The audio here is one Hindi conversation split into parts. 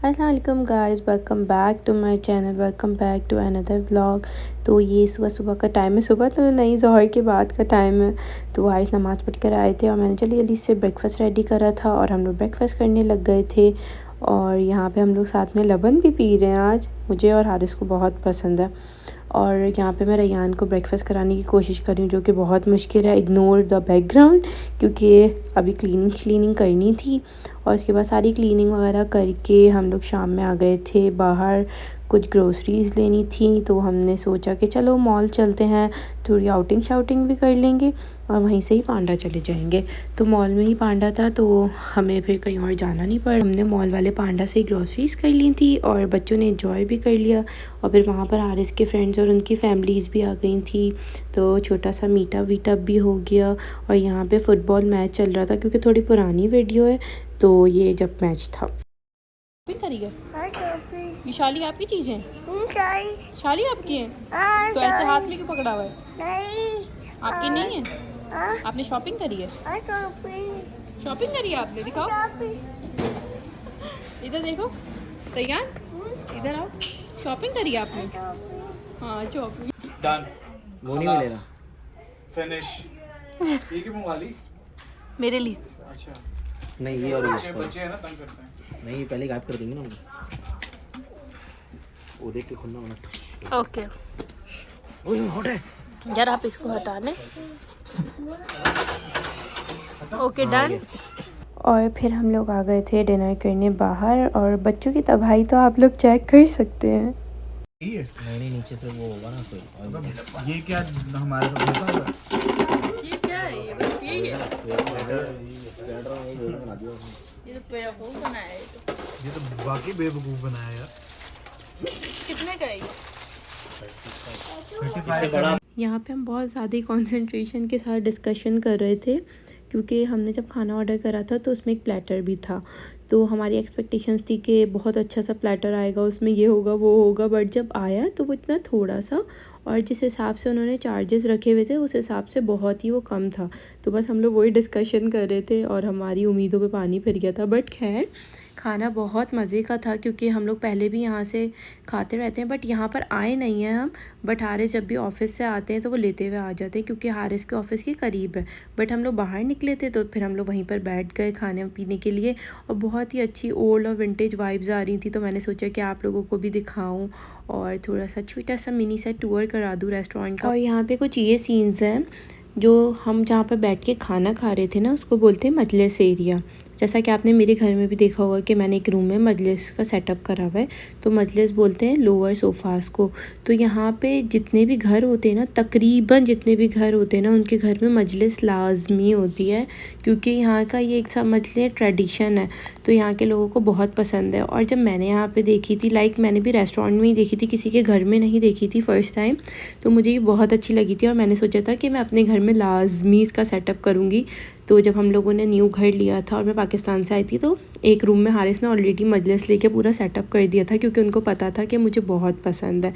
अस्सलाम वालेकुम guys, welcome back to my channel, welcome back to another vlog. तो ये सुबह सुबह का टाइम है, सुबह तो नहीं ज़ोहर के बाद का टाइम है। तो आइस नमाज़ पढ़ कर आए थे और मैंने जल्दी जल्दी से ब्रेकफ़ास्ट रेडी करा था और हम लोग ब्रेकफ़ास्ट करने लग गए थे। और यहाँ पे हम लोग साथ में लबन भी पी रहे हैं। आज मुझे और हारिस को बहुत पसंद है। और यहाँ पे मैं रैयान को ब्रेकफ़ास्ट कराने की कोशिश कर रही हूँ, जो कि बहुत मुश्किल है। इग्नोर द बैकग्राउंड, क्योंकि अभी क्लीनिंग करनी थी। और उसके बाद सारी क्लीनिंग वगैरह करके हम लोग शाम में आ गए थे बाहर। कुछ ग्रोसरीज़ लेनी थी, तो हमने सोचा कि चलो मॉल चलते हैं, थोड़ी आउटिंग शाउटिंग भी कर लेंगे और वहीं से ही पांडा चले जाएंगे। तो मॉल में ही पांडा था, तो हमें फिर कहीं और जाना नहीं पड़ा। हमने मॉल वाले पांडा से ग्रोसरीज़ कर ली थी और बच्चों ने एंजॉय भी कर लिया। और फिर वहाँ पर हारिस के फ्रेंड्स और उनकी फैमिलीज़ भी आ गई थी, तो छोटा सा मीटअप वीटअप भी हो गया। और यहाँ पे फ़ुटबॉल मैच चल रहा था, क्योंकि थोड़ी पुरानी वीडियो है, तो ये जब मैच था। करिए ये शाली आपकी चीज़ है, शाली आपकी है, तो ऐसे हाथ में क्यों पकड़ा हुआ है? नहीं, आपकी नहीं है। आपने शॉपिंग करी है? शॉपिंग करी है आपने, दिखाओ इधर देखो। तैयार, इधर आओ। शॉपिंग करी है आपने? हाँ, शॉपिंग डन। वो नहीं मिलेगा। फिनिश। ये क्यों मंगा ली? मेरे लिए। अच्छा, नहीं ये और बच्चे बच्चे हैं ना, तंग करते हैं। नहीं पहले गायब कर देंगे ना वो देख के खुलना होना। ओके, ओए हट है जरा आप इसको हटा लें। Okay done. और फिर हम लोग आ गए थे डिनर करने बाहर, और बच्चों की तबाही तो आप लोग चेक कर सकते हैं। नहीं नीचे से वो होगा ना कोई। ये क्या हमारे को भेजा होगा? ये क्या है? ये बस यही है। बना दिया ये तो बेवकूफ़ बनाया है। ये तो बाकी बेवकूफ बनाया यार। कितने का है ये? इससे बड़ा। यहाँ पे हम बहुत ज़्यादा कंसंट्रेशन के साथ डिस्कशन कर रहे थे, क्योंकि हमने जब खाना ऑर्डर करा था तो उसमें एक प्लेटर भी था। तो हमारी एक्सपेक्टेशंस थी कि बहुत अच्छा सा प्लेटर आएगा, उसमें ये होगा वो होगा, बट जब आया तो वो इतना थोड़ा सा, और जिस हिसाब से उन्होंने चार्जेस रखे हुए थे उस हिसाब से बहुत ही वो कम था। तो बस हम लोग वही डिस्कशन कर रहे थे और हमारी उम्मीदों पे पानी फिर गया था। बट खैर, खाना बहुत मज़े का था, क्योंकि हम लोग पहले भी यहाँ से खाते रहते हैं, बट यहाँ पर आए नहीं हैं हम। बट हारिस जब भी ऑफ़िस से आते हैं तो वो लेते हुए आ जाते हैं, क्योंकि हारिस के ऑफ़िस के करीब है। बट हम लोग बाहर निकले थे, तो फिर हम लोग वहीं पर बैठ गए खाने पीने के लिए। और बहुत ही अच्छी ओल्ड और विंटेज वाइब्स आ रही थी, तो मैंने सोचा कि आप लोगों को भी दिखाऊं और थोड़ा सा छोटा सा मिनी सा टूर करा दूँ रेस्टोरेंट का। और यहाँ पे कुछ ये सीन्स हैं, जो हम जहाँ पर बैठ के खाना खा रहे थे ना, उसको बोलते हैं मजलिस एरिया। जैसा कि आपने मेरे घर में भी देखा होगा कि मैंने एक रूम में मजलिस का सेटअप करा हुआ है, तो मजलिस बोलते हैं लोअर सोफ़ास को। तो यहाँ पे जितने भी घर होते हैं ना, तकरीबन जितने भी घर होते हैं ना, उनके घर में मजलिस लाजमी होती है, क्योंकि यहाँ का ये एक समझ लें ट्रेडिशन है। तो यहाँ के लोगों को बहुत पसंद है। और जब मैंने यहाँ पे देखी थी, लाइक मैंने भी रेस्टोरेंट में ही देखी थी, किसी के घर में नहीं देखी थी फ़र्स्ट टाइम, तो मुझे ये बहुत अच्छी लगी थी और मैंने सोचा था कि मैं अपने घर में लाजमी इसका सेटअप करूँगी। तो जब हम लोगों ने न्यू घर लिया था और मैं पाकिस्तान से आई थी, तो एक रूम में हारिस ने ऑलरेडी मजलिस लेके पूरा सेटअप कर दिया था, क्योंकि उनको पता था कि मुझे बहुत पसंद है।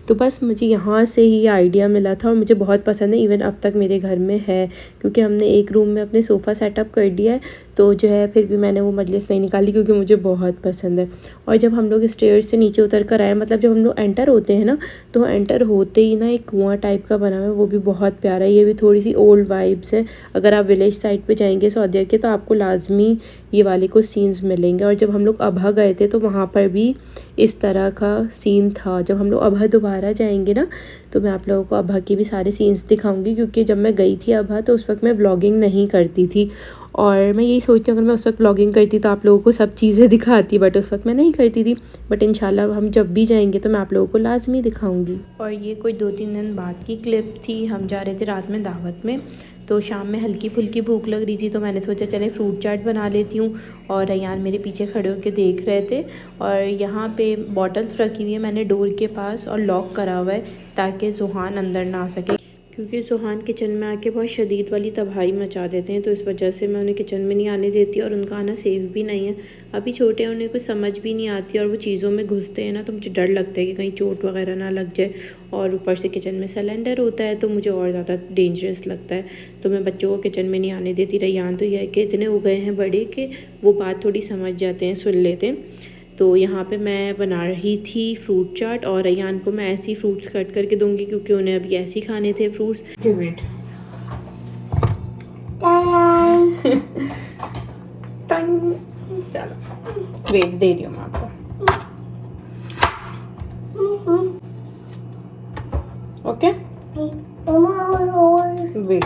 तो बस मुझे यहाँ से ही आइडिया मिला था और मुझे बहुत पसंद है। इवन अब तक मेरे घर में है, क्योंकि हमने एक रूम में अपने सोफ़ा सेटअप कर दिया है, तो जो है फिर भी मैंने वो मजलिस नहीं निकाली, क्योंकि मुझे बहुत पसंद है। और जब हम लोग स्टेयर्स से नीचे उतर कर आए, मतलब जब हम लोग एंटर होते हैं ना, तो एंटर होते ही ना एक कुआँ टाइप का बना हुआ है, वो भी बहुत प्यारा है। ये भी थोड़ी सी ओल्ड वाइब्स है। अगर आप विलेज साइड पे जाएंगे सऊदीया के, तो आपको लाजमी ये वाले कुछ सीन्स मिलेंगे। और जब हम लोग अबहा गए थे, तो वहाँ पर भी इस तरह का सीन था। जब हम लोग अबहा दोबारा जाएंगे ना, तो मैं आप लोगों को अबहा के भी सारे सीन्स दिखाऊंगी, क्योंकि जब मैं गई थी अबहा, तो उस वक्त मैं व्लॉगिंग नहीं करती थी। और मैं यही सोचती हूँ, अगर मैं उस वक्त व्लॉगिंग करती तो आप लोगों को सब चीज़ें दिखाती, बट उस वक्त मैं नहीं करती थी। बट इंशाल्लाह हम जब भी जाएंगे तो मैं आप लोगों को लाजमी दिखाऊंगी। और ये कोई 2-3 दिन बाद की क्लिप थी। हम जा रहे थे रात में दावत में, तो शाम में हल्की फुल्की भूख लग रही थी, तो मैंने सोचा चले फ्रूट चाट बना लेती हूँ। और रैयान मेरे पीछे खड़े होकर देख रहे थे। और यहाँ पे बॉटल्स रखी हुई है मैंने डोर के पास, और लॉक करा हुआ है, ताकि ज़ुहान अंदर ना आ सके, क्योंकि ज़ुहान किचन में आके बहुत शदीद वाली तबाही मचा देते हैं। तो इस वजह से मैं उन्हें किचन में नहीं आने देती, और उनका आना सेफ़ भी नहीं है। अभी छोटे हैं, उन्हें कुछ समझ भी नहीं आती, और वो चीज़ों में घुसते हैं ना, तो मुझे डर लगता है कि कहीं चोट वगैरह ना लग जाए। और ऊपर से किचन में सिलेंडर होता है, तो मुझे और ज़्यादा डेंजरस लगता है। तो मैं बच्चों को किचन में नहीं आने देती। रैयान तो यह है कि इतने हो गए हैं बड़े कि वो बात थोड़ी समझ जाते हैं, सुन लेते हैं। तो यहाँ पे मैं बना रही थी फ्रूट चाट और अयान को मैं ऐसे ही फ्रूट्स कट करके दूंगी क्योंकि उन्हें अभी ऐसे ही खाने थे फ्रूट्स। वेट चलो वेट दे रही हूँ मैं आपको। ओके वेट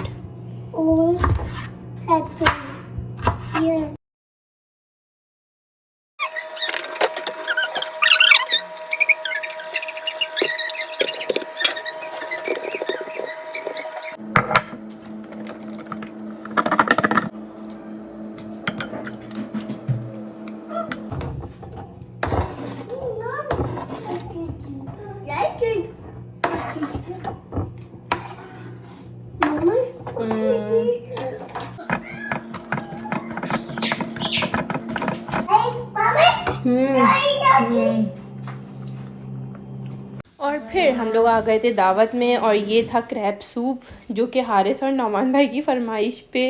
और फिर हम लोग आ गए थे दावत में और ये था क्रैब सूप जो कि हारिस और नौमान भाई की फरमाइश पे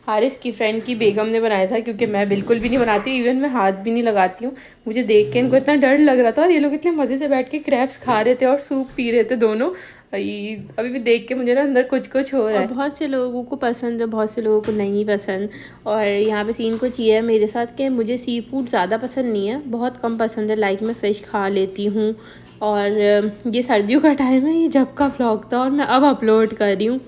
हारिस की फ्रेंड की बेगम ने बनाया था क्योंकि मैं बिल्कुल भी नहीं बनाती, इवन मैं हाथ भी नहीं लगाती हूँ। मुझे देख के इनको इतना डर लग रहा था और ये लोग इतने मज़े से बैठ के क्रैब्स खा रहे थे और सूप पी रहे थे दोनों। अभी भी देख के मुझे ना अंदर कुछ कुछ हो रहा है। बहुत से लोगों को पसंद है, बहुत से लोगों को नहीं पसंद। और यहाँ पे सीन कुछ ये है मेरे साथ कि मुझे सी फूड ज़्यादा पसंद नहीं है, बहुत कम पसंद है। लाइक मैं फ़िश खा लेती हूँ और ये सर्दियों का टाइम है, ये जब का व्लॉग था और मैं अब अपलोड कर रही हूँ।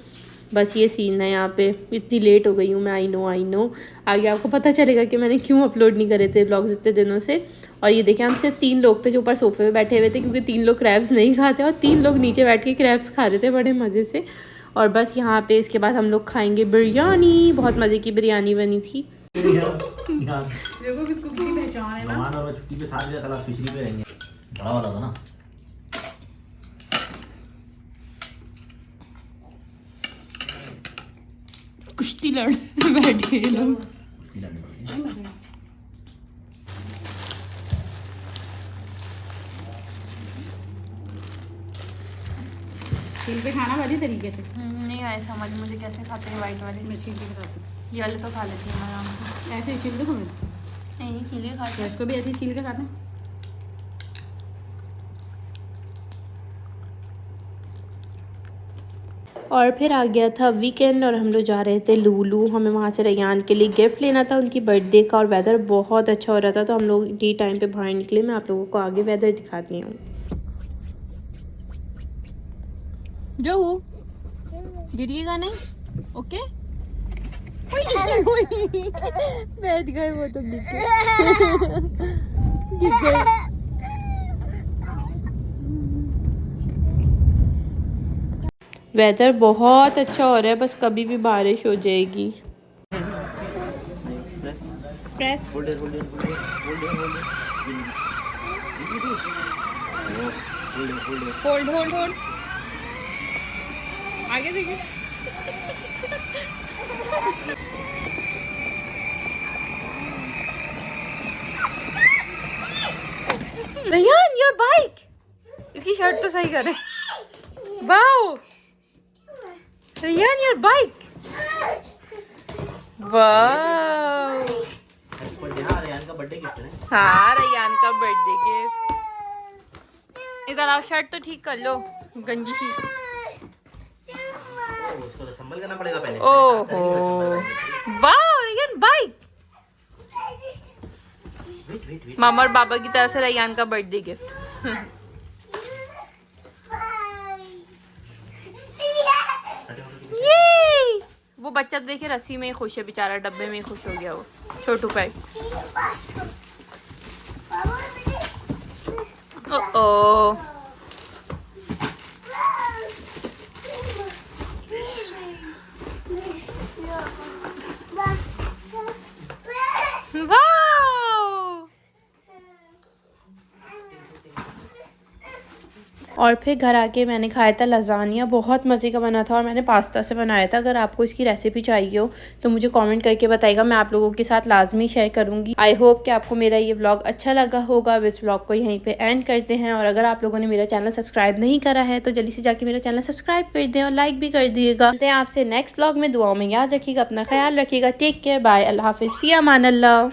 बस ये सीन है यहाँ पे। इतनी लेट हो गई हूँ मैं, आई नो। आगे आपको पता चलेगा कि मैंने क्यों अपलोड नहीं करे थे व्लॉग्स इतने दिनों से। और ये देखिए हम सिर्फ 3 लोग थे जो ऊपर सोफे पे बैठे हुए थे क्योंकि 3 लोग क्रैब्स नहीं खाते और 3 लोग नीचे बैठ के क्रैब्स खा रहे थे बड़े मज़े से। और बस यहाँ पे इसके बाद हम लोग खाएंगे बिरयानी। बहुत मज़े की बिरयानी बनी थी। छुट्टी पे साथ में फिशरी पे रहेंगे, बड़ा वाला था ना। कुश्ती लड़ बैठ गए लोग। छील पे खाना वाली तरीके से नहीं आया समझ मुझे कैसे खाते हैं वाइट वाली। मैं छील के खाती हूँ, ये वाले तो खा लेती हूँ मैं आराम से। ऐसे ही छील के समझ नहीं खिले खाते इसको भी ऐसे ही छील के खाते हैं। और फिर आ गया था वीकेंड और हम लोग जा रहे थे लूलू। हमें वहाँ से रैयान के लिए गिफ्ट लेना था उनकी बर्थडे का और वेदर बहुत अच्छा हो रहा था तो हम लोग डी टाइम पे बाहर निकले। मैं आप लोगों को आगे वेदर दिखाती हूँ। जो गिरिएगा नहीं, ओके। बैठ गए वो तो गिर गए। वेदर बहुत अच्छा हो रहा है, बस कभी भी बारिश हो जाएगी। प्रेस होल्ड आगे देखिए। रैयान योर बाइक, इसकी शर्ट तो सही करे। Wow Rayyan your bike, wow. Rayyan का बर्थडे गिफ्ट है। हाँ रैयान का बर्थडे गिफ्ट। इधर आओ, शर्ट तो ठीक कर लो, गंजी सी। उसको तो संभल करना पड़ेगा पहले। ओहो वाओ रैयान बाइक। मामा और बाबा की तरफ से रैयान का बर्थडे गिफ्ट। ये वो बच्चा तो देखिए रस्सी में ही खुश है बेचारा, डब्बे में ही खुश हो गया वो छोटू पैक। ओ और फिर घर आके मैंने खाया था लज़ानिया, बहुत मज़े का बना था और मैंने पास्ता से बनाया था। अगर आपको इसकी रेसिपी चाहिए हो तो मुझे कमेंट करके बताइएगा, मैं आप लोगों के साथ लाजमी शेयर करूँगी। आई होप कि आपको मेरा ये व्लॉग अच्छा लगा होगा। इस व्लॉग को यहीं पे एंड करते हैं और अगर आप लोगों ने मेरा चैनल सब्सक्राइब नहीं करा है तो जल्दी से जाके मेरा चैनल सब्सक्राइब कर दें और लाइक भी कर दिएगा। मिलते हैं आपसे नेक्स्ट व्लॉग में। दुआओं में याद रखिएगा, अपना ख्याल रखिएगा। टेक केयर, बाय, अल्लाह हाफिज़, फ़ी अमान अल्लाह।